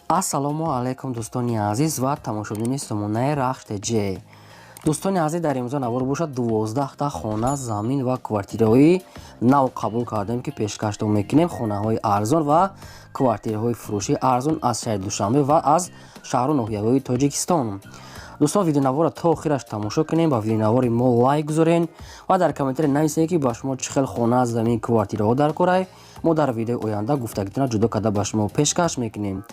ассалому алайкум дӯстони азиз ва тамошобини сомонаи RAHSH TJ. дӯстони азиз, дар имрӯза навор бошад 12 хона, замин ва квартираҳои нав қабул кардем ки пешкашдо мекунем. Хонаҳои арзон ва квартираҳои фурӯши арзон аз шаҳри Душанбе ва аз Шахру Нохияхои Тоҷикистон. Дӯстон, видеонавора то охираш тамошо кунем, ба видеонавори мо лайк гузорен ва дар комментари нависед ки ба шумо чӣ хел хона, замин, квартираҳо даркорай. Мо дар видеои оянда гуфтагитона ҷудо карда ба шумо пешкаш мекунем.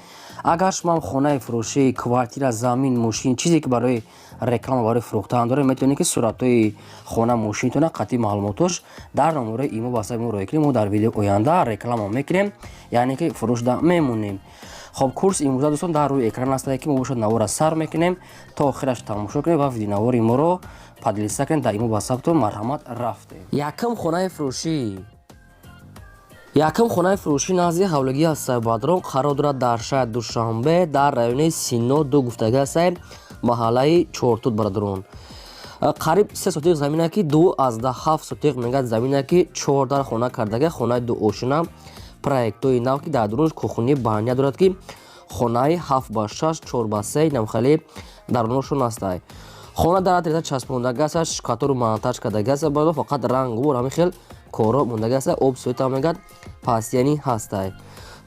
Агар шумо хонаи фурӯшӣ, квартира, замин, мошин, чизе ки барои реклама, барои фурӯхтан доред, метавонед ки суратҳои хона, мошинтона, қатъи маълумотош дар номерои имо ба саби мо роя кунед. Мо дар видеои оянда реклама мекунем, яъне ки фурӯшда мемонем. خب کورس امروز دوستان در روی اکران است که ما باشد نوار سر میکنیم تا آخرش تماشا کنیم و ویدیو نوار ما رو پادلیسته کنیم. در ایمو با ثبتون مرحمت رفته. یکم خانه فروشی نزدیک حولگی است بادرون قرار دارد در شهر دوشنبه در رایون سینو دو گفتگی است محله چورتوت برادرون. قریب 3 سوتیق زمینه که 2 از 7 سوتیق میگه زمینه که 14 خانه کردگی خانه دو اوشنا проектои нав ки дар дурунш кухони баҳния дорад ки хонаи 7x6 4x3 намхали даруношон астай. хона дар атрита часпондагӣ аст, шкатору монтаж кардагӣ аст, баъд фақат рангу ҳамин хел коро мондагӣ аст. об суета мегад пасияни ҳастай.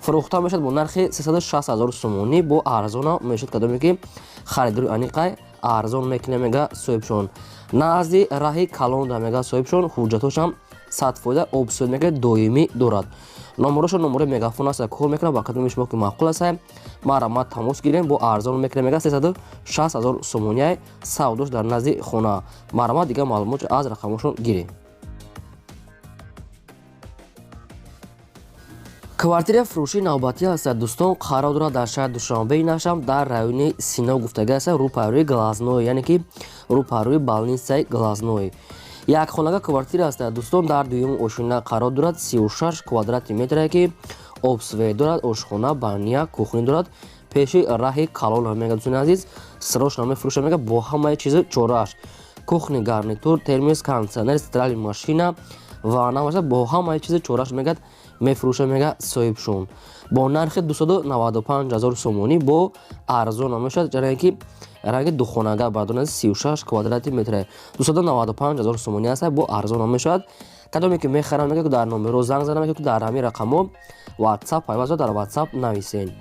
фурӯхта мешавад бо нархи 360 000 сомонӣ бо арзона мешавад кадоме ки харидори аниқай арзон мекунем мега соҳибшон. назди раҳи калонда мега соҳибшон ҳуҷҷатошам 100% об сует мега доимӣ дорад. номерошо номери мегафон аст, кол мекунам ба кадоми шумо ки маъқул аст марама тамос гирем бо арзон мекунем мега 360 000 сомонияи савдош дар назди хона. марама дига маълумот аз рақамошон гирем. квартира фурӯши навбатӣ аст дӯстон, қарор дорад дар шаҳри Душанбе нашам дар райони Сино гуфтагӣ аст, рӯпайрӯи глазной, яъне ки рӯпайрӯи балнисаи глазной. як хонага квартира аст дӯстон, дар дуюми ошина қарор дорад. 36 квадрати метре ки обсве дорад, ошхона, бания, кухня дорад. пеши раҳи калон мега дӯстони азиз, срош намефурӯшад мега бо ҳамаи чизи чораш. кухня, гарнитур, термос, кондитсионер, стиральная машина, ванна бошад бо ҳамаи чизи чораш мегад мефурӯшад мега соҳибшон. бо нархи 295 000 сомонӣ бо арзон мешавад, ҷараи ки ранги духонага бардонад 36 квадрати метре 295 000 сомонӣ аст бо арзон мешавад. кадоме ки мехарам мега дар номеро занг зада мега дар ҳамин рақамо WhatsApp пайваст дар WhatsApp нависен.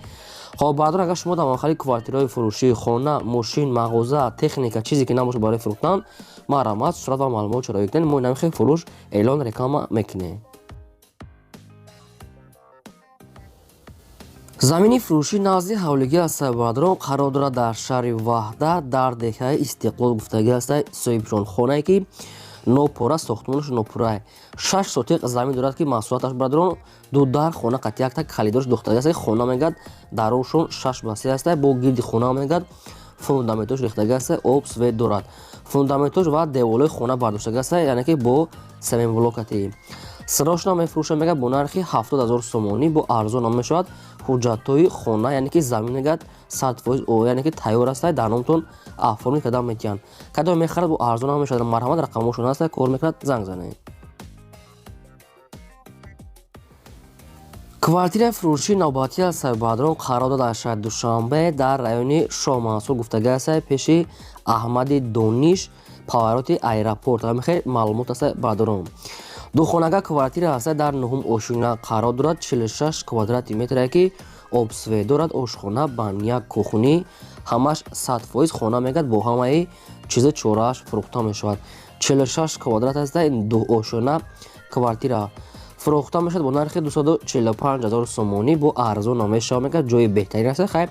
хоб бардор агар шумо дар манхали квартираҳои фурӯшӣ, хона, мошин, мағоза, техника чизе ки набошад барои фурӯхтан, маълумот, сурат ва маълумот чарои кунед. мо намихе фурӯш эълон реклама мекунем. замини фурӯшӣ назди ҳавлигӣ аст бадрон қарор дорад дар шаҳри ваҳда дар деҳаи истиқлол гуфтагӣ аст соҳибшон. хонае ки нопора, сохтмонаш нопора 6 сотиқ замин дорад ки маҳсулоташ бадрон ду дар хона қатъи якта халидорш духтагӣ аст. хона мегад дарошон 6x3 аст бо гирди хона мегад фундаментош рехтагӣ аст, об свет дорад. фундаментош ва деволои хона бардоштагӣ аст, яъне ки бо семенблокати. сирошна мефурӯшад мега бо нархи 70 000 сомонӣ бо арзон мешавад. ҳуҷҷатҳои хона, яъне ки замин мегад 100%, яъне ки тайёр аст, дар номтон оформи карда метиҳанд. кадом мехарад бо арзон мешавад. марҳамат рақамошон аст, кор мекунад, занг занед. квартира фурӯши навбатӣ аст бадрон қарор дорад дар шаҳри Душанбе дар райони Шоҳмансур гуфтагӣ аст пеши Аҳмади Дониш павароти аэропорт. ҳамихел маълумот аст бадрон. духонага квартира аст дар 9 ошина қарор дорад. 46 квадрати метре ки обсве дорад, ошхона, бания, кухни, ҳамаш 100% хона мегад бо ҳамаи чизи чорааш фурӯхта мешавад. 46 квадрат аст ду ошина квартира фурӯхта мешавад бо нархи 245 000 сомонӣ бо арзон мешавад мегад. ҷои беҳтарин аст. хай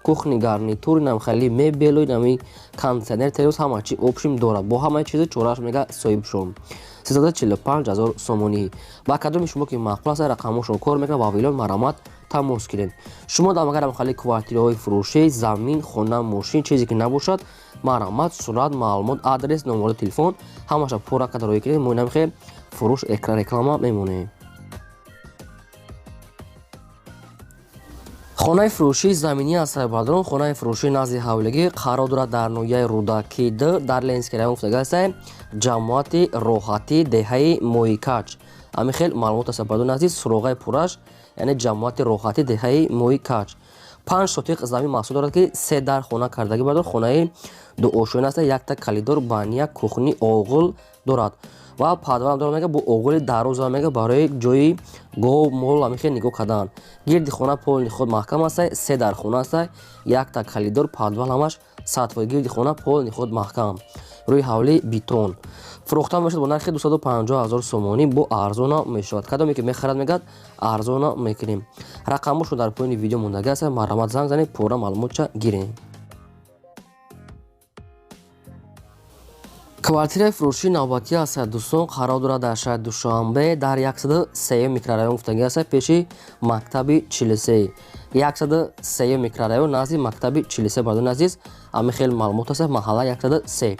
кухни, гарнитури, намхали мебелои нами кондитсионер, термос, ҳама чи опшим дорад бо ҳамаи чизи чорааш мега соҳибшон. 345 000 сомонӣ. ба кадоми шумо ки маъқул аст рақамошон кор мекунад ва вилон марамат тамос гиред. шумо дар манхали квартираҳои фурӯшӣ, замин, хона, мошин чизе ки набошад, марамат, сурат, маълумот, адрес, номери телефон ҳамаша пурра карда роя кунед. мо намихе фурӯш реклама мемонем. хонаи фурӯшии заминӣ аст бадрон. хонаи фурӯшии назди ҳавлигӣ қарор дорад дар ноҳияи Рӯдаки Д дар Ленинский район гуфтагӣ аст ҷамоати роҳатӣ деҳаи Моикач. ҳамин хел маълумот аст бадрон азиз, суроғаи пурраш яъне ҷамоати роҳатӣ деҳаи Моикач. 5 сотиқ замин маҳсул дорад ки 3 дар хона кардагӣ бардор. Хонаи ду ошӯна аст, якта калидор, баня, кухни, оғул дорад ва падвал дорад. Мега бо оғули дароза мега барои ҷои гов мол амихе нигоҳ кардан. Гирди хона полни худ маҳкам аст, 3 дар хона аст, якта калидор, падвал ҳамаш сатвои гирди хона полни худ маҳкам. Рӯи ҳавли бетон фурӯхта мешавад бо нархи 250 000 сомонӣ. Бо арзона мешавад. Кадоме ки мехарад мегӯяд арзона мекунем. Рақамошро дар поини видео мондаги аст. Марҳамат занг занед, пора маълумотша гирем. квартираи фурӯшии навбатӣ аст дӯстон, қарор дорад дар шаҳри Душанбе дар 103 микрорайон гуфтагӣ аст, пеши мактаби 43. 103 микрорайон назди мактаби 43 бардон азиз. Ами хеле маълумот аст. маҳалла 103.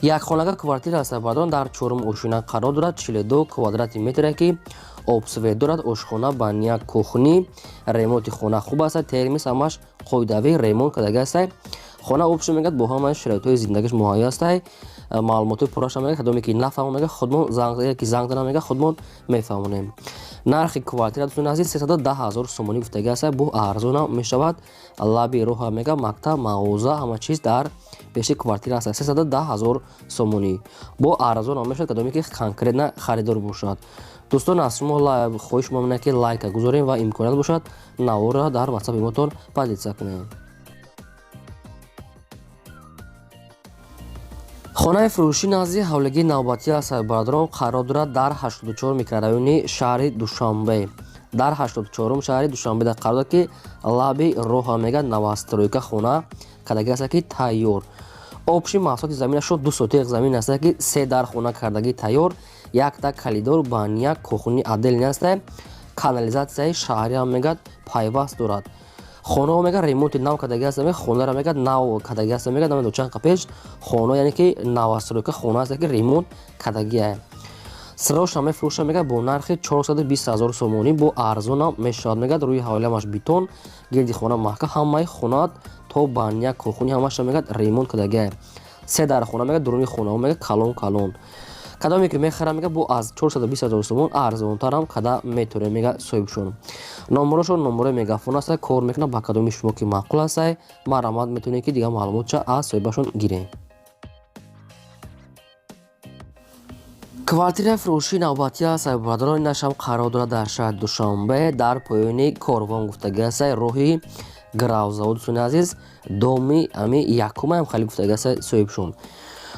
Якхонага квартира аст бардон, дар 4 ошина қарор дорад. 42 квадрати метре ки обсвет дорад, ошхона, баня, кухни, ремонти хона хуб аст, термис ҳамаш қоидави ремонт кардагӣ аст. хона обшо мегӯяд бо ҳамаи шароитҳои зиндагиш муҳайё аст. маълумоти пураша мегӯяд, кадоме ки нафаҳмон мегӯяд худмон занг зана мегӯяд худмон мефаҳмонем. нархи квартира дӯстон азиз 310 000 сомонӣ гуфтагӣ аст. бо арзона мешавад. лаби роҳа мега мактаб, мағоза, ҳама чиз дар пеши квартира аст. 310 000 сомонӣ бо арзона мешавад, кадоме ки конкретна харидор бошад. дӯстон аз шумо хоҳиш мемонад ки лайка гузорем ва имконият бошад навора дар ватсапи мотон позиция кунем. хонаи фурӯшӣ назди ҳавлигии навбатӣ аст бародарон, қарор дорад дар 84 микрорайони шаҳри Душанбе. дар 84 шаҳри Душанбе дар қарор дорад ки лаби роҳа мега новостройка хона кардагӣ аст ки тайёр. обши маҳсулоти заминашро 2 сотиқ замин аст ки 3 дар хона кардагӣ тайёр, якта калидор, баня, кухни отдельни аст. канализатсияи шаҳрӣ ҳам мегӯяд пайваст дорад. хонао мега ремонти нав кардагӣ аст, хонара мега нав кардагӣ аст, мега намедонам чанд пеш хона, яъне ки новостройка хона аст ки ремонт кардагӣ аст. срош ҳам мефурӯшад мега бо нархи 420 000 сомонӣ. бо арзона мешавад мегӯяд. рӯи ҳавлиамаш бетон, гирди хона маҳкам, ҳамаи хонаат то баня, кухни ҳамаша мегӯяд ремонт кардагӣ аст. 3 дар хона мега, дуруни хонао мега калон калон. кадоме ки мехарам мега бо аз 420 000 сомон арзонтарам када метавонем мега соҳибшон. номерошон номерои мегафон аст, кор мекунад ба кадоми шумо ки маъқул аст. марҳамат метавонем ки дигар маълумотша аз соҳибашон гирем. квартираи фурӯшии навбатӣ аст бародарон, инашам қарор дорад дар шаҳри Душанбе дар поёни корвон гуфтагӣ аст, роҳи гравзавод. дӯстони азиз, доми ами якумаам хали гуфтагӣ аст соҳибшон.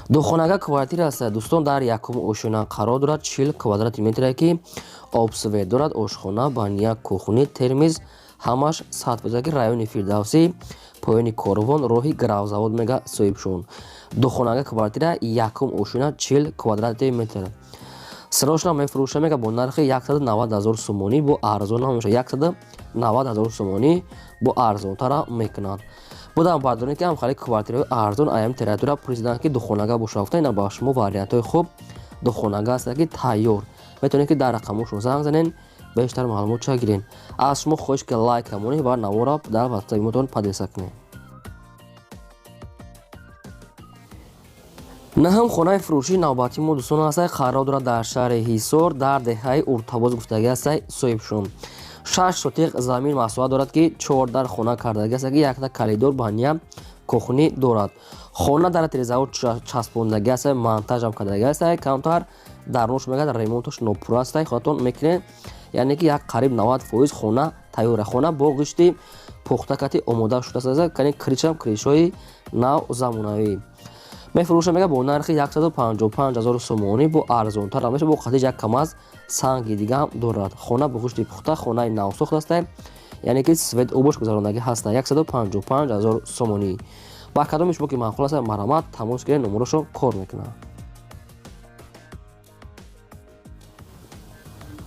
духонага квартира аст дӯстон, дар якум ошина қарор дорад. 40 квадрати метре ки обсвет дорад, ошхона, баня, кухни, термиз ҳамаш сатваки райони Фирдавсӣ, поёни корвон, роҳи гравзавод мега соҳибшон. духонага квартира якум ошина 40 квадрати метр. сирошна мефурӯша мега бо нархи 190 000 сомонӣ. бо арзона мешавад. 190 000 сомонӣ бо арзонтара мекунад. будам бардорем ки ҳамхали квартираҳои арзон аям территория пурсидан ки духонага бошафта, ина ба шумо вариантҳои хуб духонага аст ки тайёр. метавонед ки дар рақамошро занг занен, бештар маълумотша гирен. аз шумо хоҳиш ки лайка монед ва навора дар ватсапи мотон подписа кунед. наҳам хонаи фурӯшии навбатии мо дӯстон аст, қарор дорад дар шаҳри ҳисор дар деҳаи уртабоз гуфтагӣ аст соҳибшон. 6 сотиқ замин маҳсулат дорад ки 4 дар хона кардагӣ аст ки якта калидор, баня, кухни дорад. хона дар тирезавод часпондагӣ аст, монтажам кардагӣ аст. камтар дарнош мегӯяд ремонташ нопура аст. хотон мекунед, яъне ки як қариб 90% хона тайёра. хона бо ғишти пухтакати омода шудааст. кани кришам кришҳои нав замонавӣ. мефурӯша мега бо нархи 155 000 сомонӣ. бо арзонтар меша, бо қатиш як кам аз санги дигам дорад. хона бо ғишти пухта, хонаи навсохт аст, яъне ки свет обош гузаронагӣ ҳаст. 155 000 сомонӣ. ба кадоми шумо ки маъқул аст, марҳамат тамос гиред, номерошо кор мекунад.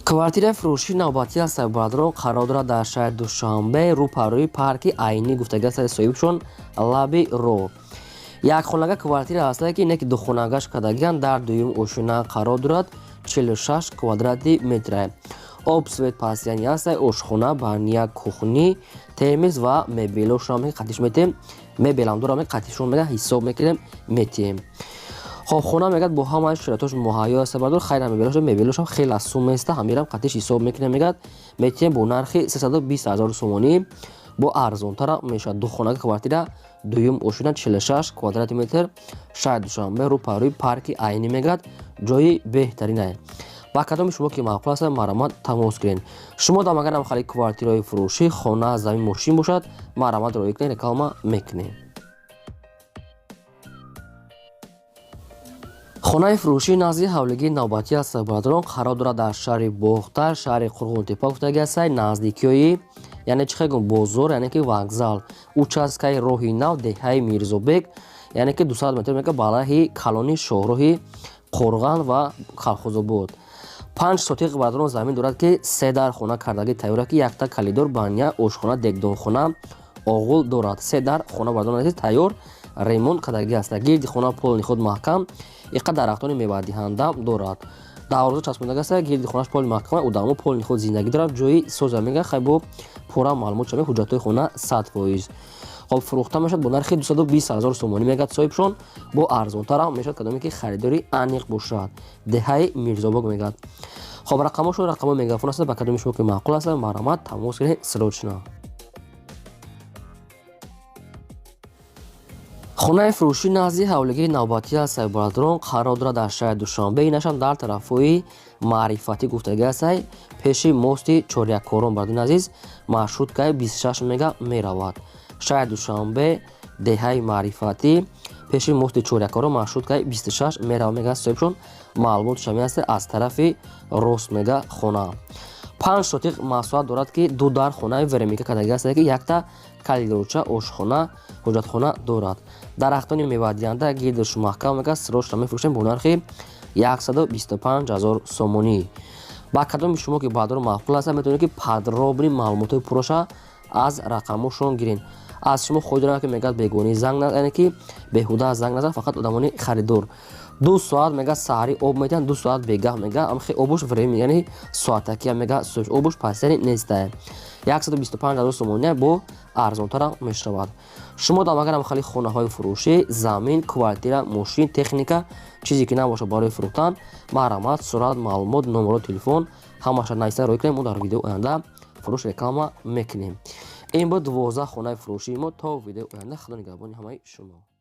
квартираи фурӯшии навбатӣ аст бародарон, қарор дорад дар шаҳри Душанбе, рӯпарӯи парки айнӣ гуфтагӣ аст соҳибшон, лаби роҳ. якхонага квартира аст ки не ки духонагаш кардагиан, дар дуюм ошина қарор дорад. 46 квадрати метре. обсвет пасияни аст, ошхона, баня, кухни, термиз ва мебелошам қатиш метем. мебелам дорам қатишон мега ҳисоб мекунем метем. хоб хона мегӯяд бо ҳамаи шароитош муҳайё аст бардор. хайра мебелошам хеле аз сум аст, ҳамирам қатиш ҳисоб мекунем мегӯяд метем бо нархи 320 000 сомонӣ. бо арзонтара мешавад. Ду хонага квартира дуюм ошина 46 квадрат метр шаҳри Душанбе рӯ парӯи парки айнӣ мегӯяд. ҷойи беҳтаринае. ба кадоми шумо ки маъқул аст марамат тамос гиред. шумо дам агар хали квартираҳои фурӯшӣ хона замин мошин бошад марамат роӣ кунед реклама мекунем. хонаи фурӯшӣ назди ҳавлигии навбатӣ аз сарбаладрон қарор дорад дар шаҳри Бохтар, шаҳри Қурғунтепа гуфтагӣ аст, наздикиёи яъне чӣ хел бозор, яъне ки вокзал, участкаи роҳи нав деҳаи Мирзобек, яъне ки 200 метр мега балаҳи калони Шоҳроҳи Қорған ва Халхозобод. 5 сотиқ квадрат замин дорад ки 3 дар хона кардагӣ тайёра ки якта калидор баня, ошхона, дегдонхона, оғул дорад. 3 дар хона бардорад тайёр ремонт кардагӣ аст. Гирди хона полни худ маҳкам, иқа дарахтони мевадиҳанда дорад. Дарвоза часпондагӣ аст. Гирди хонаш полни маҳкам, одамо полни худ зиндагӣ дорад. ҷойи соза мега хай бо пора маълумот шавед ҳуҷҷатҳои хона 100%. خب فروخته میشد با نرخ 220,000 سومانی میگد صاحبشون. با ارزان‌تر هم میشد کدامی که خریداری انیق باشد. دهه میرزاباگ میگد. خب رقمش رقم میگافون است با کدامی شما که معقول است مرامت تماس گیرید سروچنا. خانه فروشی نزدی حولگی نوبتی است سایبرادرون قرار دارد در شهر دوشنبه. اینش هم در طرفای معرفتی گفتگی است. پیش موستی چوریکورون بردین عزیز маршрут که 26 میگا میرود. شهر دوشنبه دهه معرفتی پیش موستی چوریکورون маршрут که 26 میرود میگه صاحبشون معلومات شامل است از طرف راست میگه خانه. 5 сотиқ масоат дорад ки ду дар хонаи веремика кардагӣ аст ки якта калидорча ошхона ҳоҷатхона дорад. дарахтони мевадиҳанда гирдаш маҳкам мегӯяд сироҷ мефурӯшем бо нархи 125,000 сомонӣ. ба кадоми шумо ки баъдро маъқул аст метавонед ки подробни маълумотои пурраша аз рақамошон гиред. аз шумо хоҳӣ дорам ки мегӯяд бегонӣ занг яъне ки беҳуда занг назан фақат одамони харидор. 2 соат мега саҳари об метиҳанд, 2 соат бегаҳ мега амхи обуш времени яъне соатакия мега сош обуш пасяни нестае. 125,000 сомония бо арзонтара мешавад. шумо дам агар амхали хонаҳои фурӯшӣ замин, квартира, мошин, техника чизе ки набоша барои фурӯхтан маърамат, сурат, маълумот, номеро телефон ҳамаша нависта роӣ кунем. мо дар видео оянда фурӯш реклама мекунем. ин бо 12 хонаи фурӯшии мо. то видео оянда худо нигаҳбони ҳамаи шумо.